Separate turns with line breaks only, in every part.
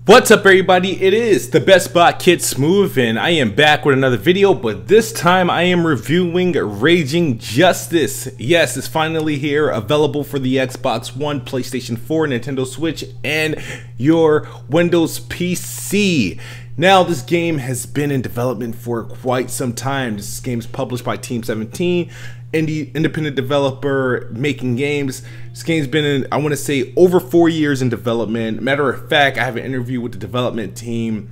What's up, everybody? It is the Best Bot Kid Smooth, and I am back with another video, but this time I am reviewing Raging Justice. Yes, it's finally here, available for the Xbox One, PlayStation 4, Nintendo Switch, and your Windows PC. Now, this game has been in development for quite some time. This game is published by Team 17, independent developer making games. This game's been in, I want to say, over 4 years in development. Matter of fact, I have an interview with the development team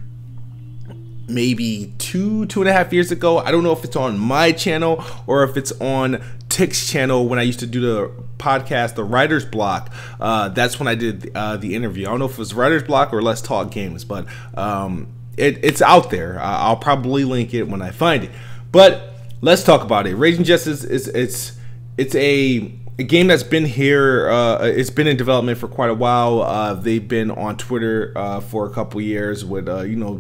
maybe two and a half years ago. I don't know if it's on my channel or if it's on Tick's channel when I used to do the podcast, The Writer's Block. That's when I did the interview. I don't know if it was Writer's Block or Let's Talk Games, but it's out there. I'll probably link it when I find it. But let's talk about it. Raging Justice it's a game that's been here. It's been in development for quite a while. They've been on Twitter for a couple years with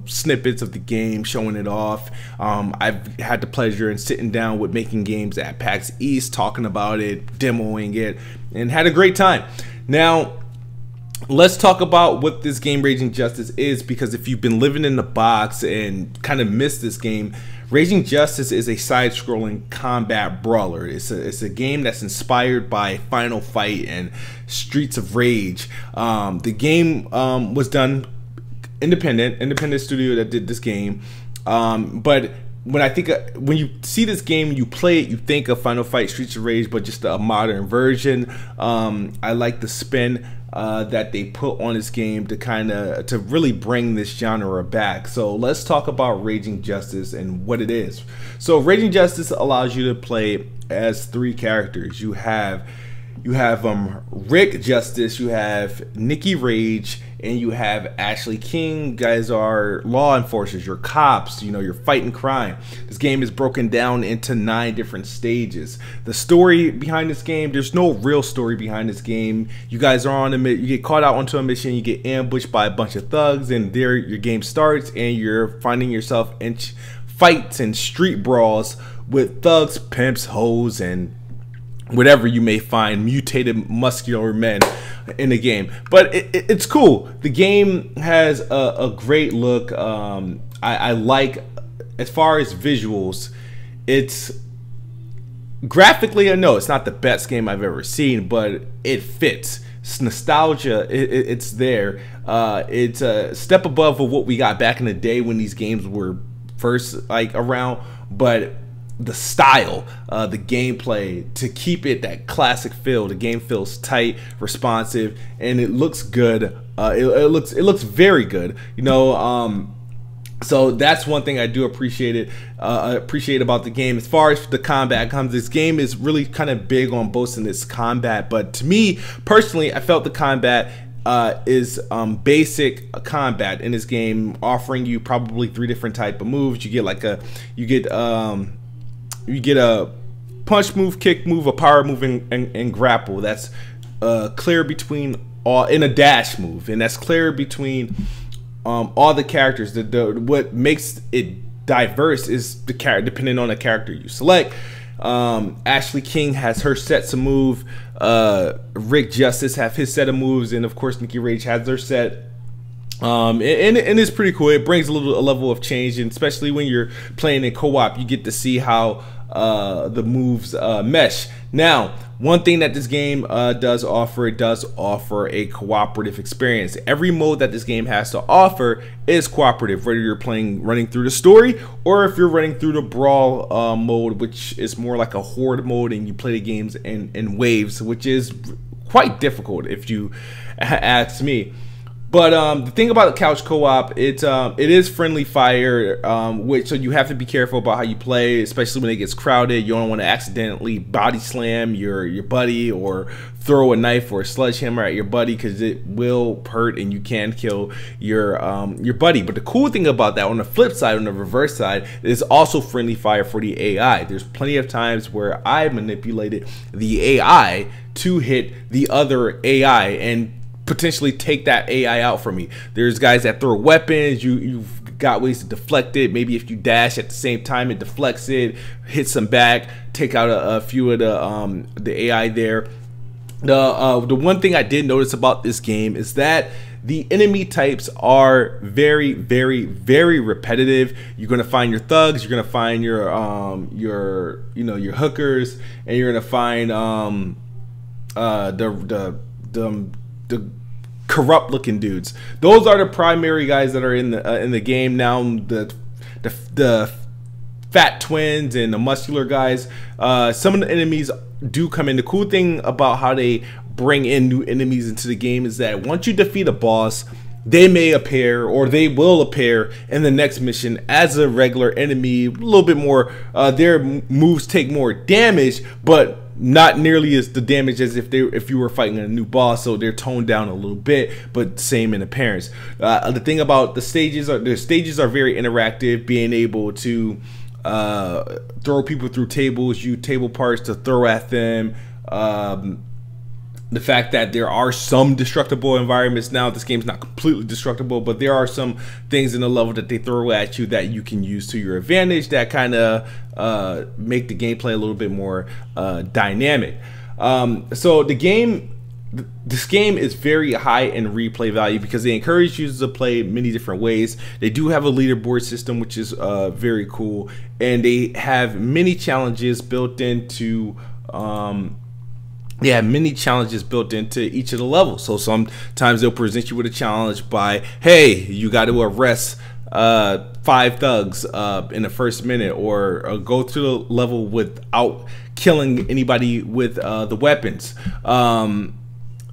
snippets of the game, showing it off. I've had the pleasure in sitting down with Making Games at PAX East, talking about it, demoing it, and had a great time. Now, let's talk about what this game Raging Justice is, because if you've been living in the box and kind of missed this game, Raging Justice is a side-scrolling combat brawler. It's a game that's inspired by Final Fight and Streets of Rage. The game was done independent studio that did this game. But when you see this game, you play it, you think of Final Fight, Streets of Rage, but just a modern version. I like the spin that they put on this game to really bring this genre back. So let's talk about Raging Justice and what it is. So Raging Justice allows you to play as three characters. You have Rick Justice, you have Nikki Rage, and you have Ashley King. You guys are law enforcers, you're cops, you're fighting crime. This game is broken down into 9 different stages. The story behind this game, there's no real story behind this game. You guys are on you get caught out onto a mission, you get ambushed by a bunch of thugs, and there your game starts, and you're finding yourself in fights and street brawls with thugs, pimps, hoes, and whatever you may find, mutated muscular men in the game. But it's cool. The game has a great look. I like, as far as visuals, it's graphically, I know it's not the best game I've ever seen, but it fits. It's nostalgia, it's there. It's a step above of what we got back in the day when these games were first around, but the style, the gameplay, to keep it that classic feel. The game feels tight, responsive, and it looks good. It looks very good. So that's one thing I do appreciate about the game. As far as the combat comes, this game is really kind of big on boasting its combat. But to me personally, I felt the combat is basic combat in this game, offering you probably 3 different type of moves. You get a punch move, kick move, a power move, and grapple. That's clear between all, in a dash move, and that's clear between all the characters. What makes it diverse is the character, depending on the character you select. Ashley King has her sets of move. Rick Justice have his set of moves, and of course Nikki Rage has their set. And it's pretty cool. It brings a level of change, and especially when you're playing in co-op, you get to see how the moves mesh. Now, one thing that this game does offer a cooperative experience. Every mode that this game has to offer is cooperative, whether you're running through the story, or if you're running through the brawl mode, which is more like a horde mode, and you play the games in waves, which is quite difficult if you ask me. But the thing about the couch co-op, it is friendly fire, so you have to be careful about how you play, especially when it gets crowded. You don't want to accidentally body slam your buddy or throw a knife or a sledgehammer at your buddy, because it will hurt and you can kill your buddy. But the cool thing about that, on the flip side, on the reverse side, is also friendly fire for the AI. There's plenty of times where I manipulated the AI to hit the other AI and potentially take that AI out for me. There's guys that throw weapons. You've got ways to deflect it. Maybe if you dash at the same time, it deflects it, hits them back, take out a few of the AI there. The one thing I did notice about this game is that The enemy types are very, very, very repetitive. You're gonna find your thugs, you're gonna find your your hookers, and you're gonna find the corrupt looking dudes. Those are the primary guys that are in the game now. The fat twins and the muscular guys. Some of the enemies do come in. The cool thing about how they bring in new enemies into the game is that once you defeat a boss, they may appear, or they will appear in the next mission as a regular enemy. A little bit more, their moves take more damage, but not nearly as the damage as if you were fighting a new boss. So they're toned down a little bit, but same in appearance. The thing about the stages are very interactive, being able to throw people through tables, use table parts to throw at them. The fact that there are some destructible environments now. This game's not completely destructible, but there are some things in the level that they throw at you that you can use to your advantage that kind of make the gameplay a little bit more dynamic. So this game is very high in replay value because they encourage users to play many different ways. They do have a leaderboard system, which is very cool, and they have many challenges built into each of the levels. So sometimes they'll present you with a challenge by, hey, you got to arrest 5 thugs in the first minute, or go through the level without killing anybody with the weapons.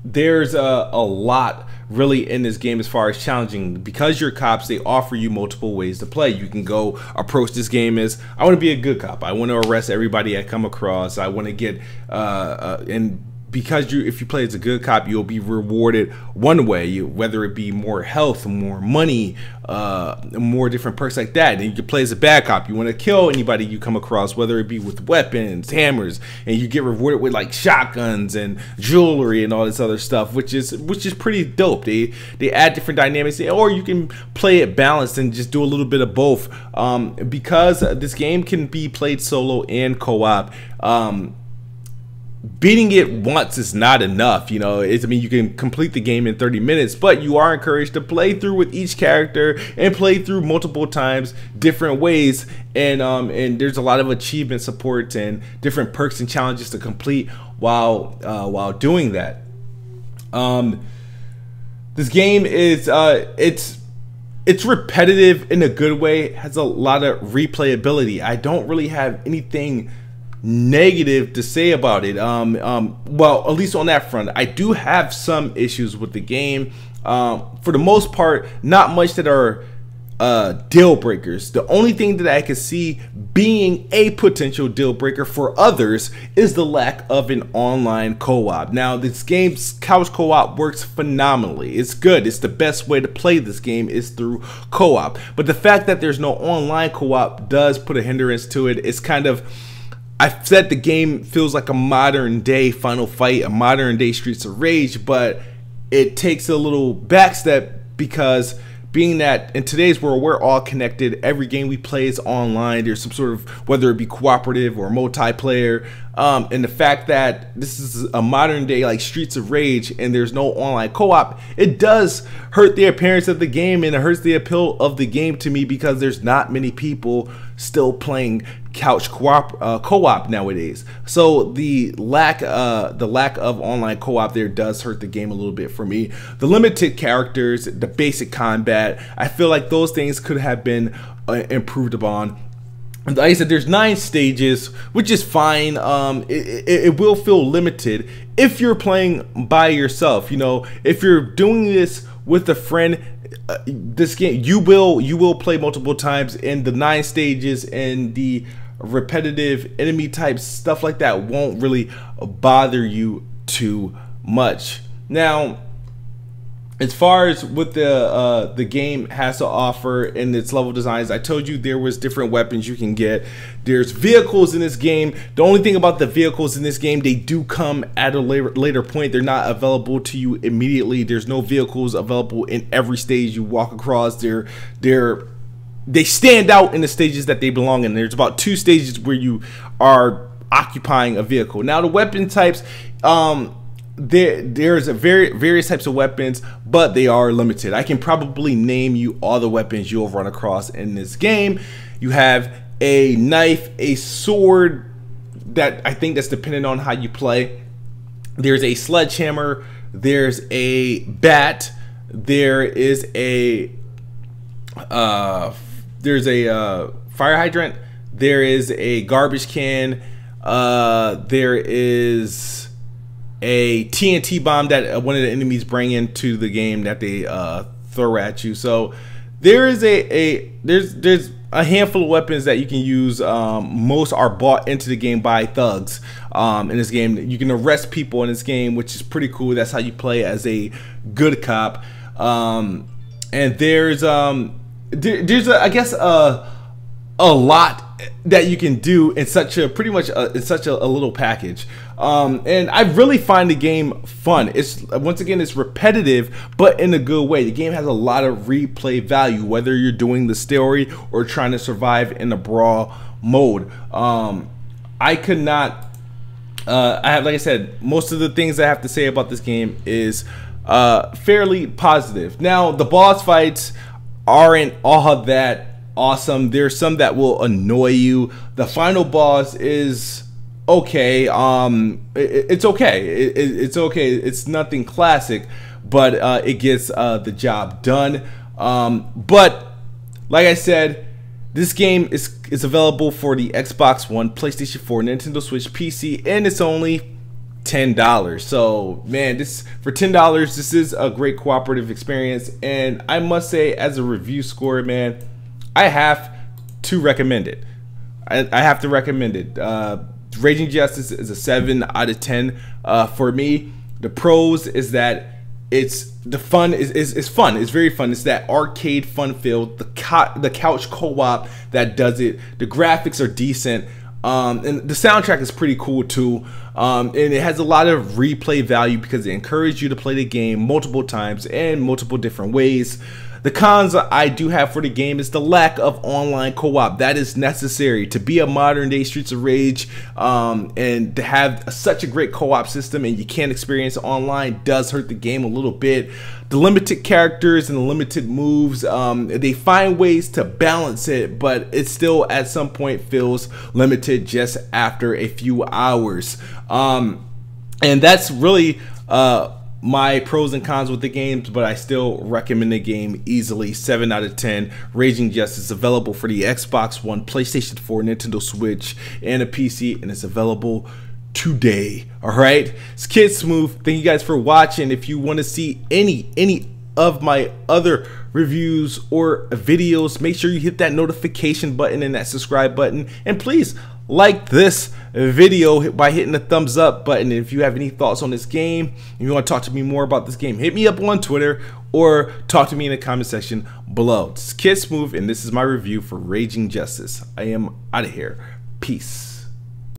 There's a lot really in this game as far as challenging. Because you're cops, they offer you multiple ways to play. You can go approach this game as, I want to be a good cop, I want to arrest everybody I come across, I want to get and because if you play as a good cop, you'll be rewarded one way, whether it be more health, more money, more different perks like that. And you can play as a bad cop. You want to kill anybody you come across, whether it be with weapons, hammers, and you get rewarded with like shotguns and jewelry and all this other stuff, which is pretty dope. They add different dynamics, or you can play it balanced and just do a little bit of both. Because this game can be played solo and co-op. Beating it once is not enough, you know. I mean, you can complete the game in 30 minutes, but you are encouraged to play through with each character and play through multiple times, different ways, and there's a lot of achievement support and different perks and challenges to complete while doing that. This game is it's repetitive in a good way. It has a lot of replayability. I don't really have anything negative to say about it. Well, at least on that front. I do have some issues with the game. For the most part, not much that are deal breakers. The only thing that I could see being a potential deal breaker for others is the lack of an online co-op. Now, this game's couch co-op works phenomenally. It's good. It's the best way to play this game is through co-op. But the fact that there's no online co-op does put a hindrance to it. It's kind of, I've said the game feels like a modern day Final Fight, a modern day Streets of Rage, but it takes a little backstep because being that in today's world we're all connected, every game we play is online. There's some sort of, whether it be cooperative or multiplayer, and the fact that this is a modern day like Streets of Rage and there's no online co-op, it does hurt the appearance of the game, and it hurts the appeal of the game to me because there's not many people still playing couch co-op nowadays. So the lack of online co-op there does hurt the game a little bit for me. The limited characters, the basic combat, I feel like those things could have been improved upon. Like I said, there's 9 stages, which is fine. It will feel limited if you're playing by yourself. You know, if you're doing this with a friend, this game you will play multiple times, and the 9 stages and the repetitive enemy types, stuff like that, won't really bother you too much. Now, as far as what the game has to offer in its level designs, I told you there was different weapons you can get. There's vehicles in this game. The only thing about the vehicles in this game, they do come at a later point. They're not available to you immediately. There's no vehicles available in every stage you walk across. They stand out in the stages that they belong in. There's about 2 stages where you are occupying a vehicle. Now, the weapon types, there's a various types of weapons, but they are limited. I can probably name you all the weapons you'll run across in this game. You have a knife, a sword that I think that's dependent on how you play. There's a sledgehammer, there's a bat, there is a fire hydrant, there is a garbage can, there is a TNT bomb that one of the enemies bring into the game that they throw at you. So there is there's a handful of weapons that you can use. Most are bought into the game by thugs in this game. You can arrest people in this game, which is pretty cool. That's how you play as a good cop. And there's I guess a lot that you can do in such a in such a little package. And I really find the game fun. It's once again, it's repetitive, but in a good way. The game has a lot of replay value, whether you're doing the story or trying to survive in a brawl mode. I could not I have, like I said, most of the things I have to say about this game is fairly positive. Now, the boss fights aren't all that awesome. There's some that will annoy you. The final boss is okay. It's okay. It's okay. It's nothing classic, but it gets the job done. But like I said, this game is available for the Xbox One, PlayStation 4, Nintendo Switch, PC, and it's only $10. So man, this for $10, this is a great cooperative experience. And I must say, as a review score, man, I have to recommend it. I have to recommend it. Raging Justice is a 7 out of 10 for me. The pros is that it's fun. It's very fun. It's that arcade fun feel. The couch co-op that does it. The graphics are decent. And the soundtrack is pretty cool too. And it has a lot of replay value because it encourages you to play the game multiple times and multiple different ways. The cons I do have for the game is the lack of online co-op. That is necessary to be a modern day Streets of Rage, and to have such a great co-op system and you can't experience it online does hurt the game a little bit. The limited characters and the limited moves, they find ways to balance it, but it still at some point feels limited just after a few hours. And that's really my pros and cons with the games, but I still recommend the game easily. 7 out of 10. Raging Justice, available for the Xbox One, PlayStation 4, Nintendo Switch, and a PC, and it's available today. All right, it's Kid Smooth. Thank you guys for watching. If you want to see any of my other reviews or videos, make sure you hit that notification button and that subscribe button, and please like this video by hitting the thumbs up button. If you have any thoughts on this game, if you want to talk to me more about this game, hit me up on Twitter or talk to me in the comment section below. This is Kid Smooth, and this is my review for Raging Justice. I am out of here. Peace.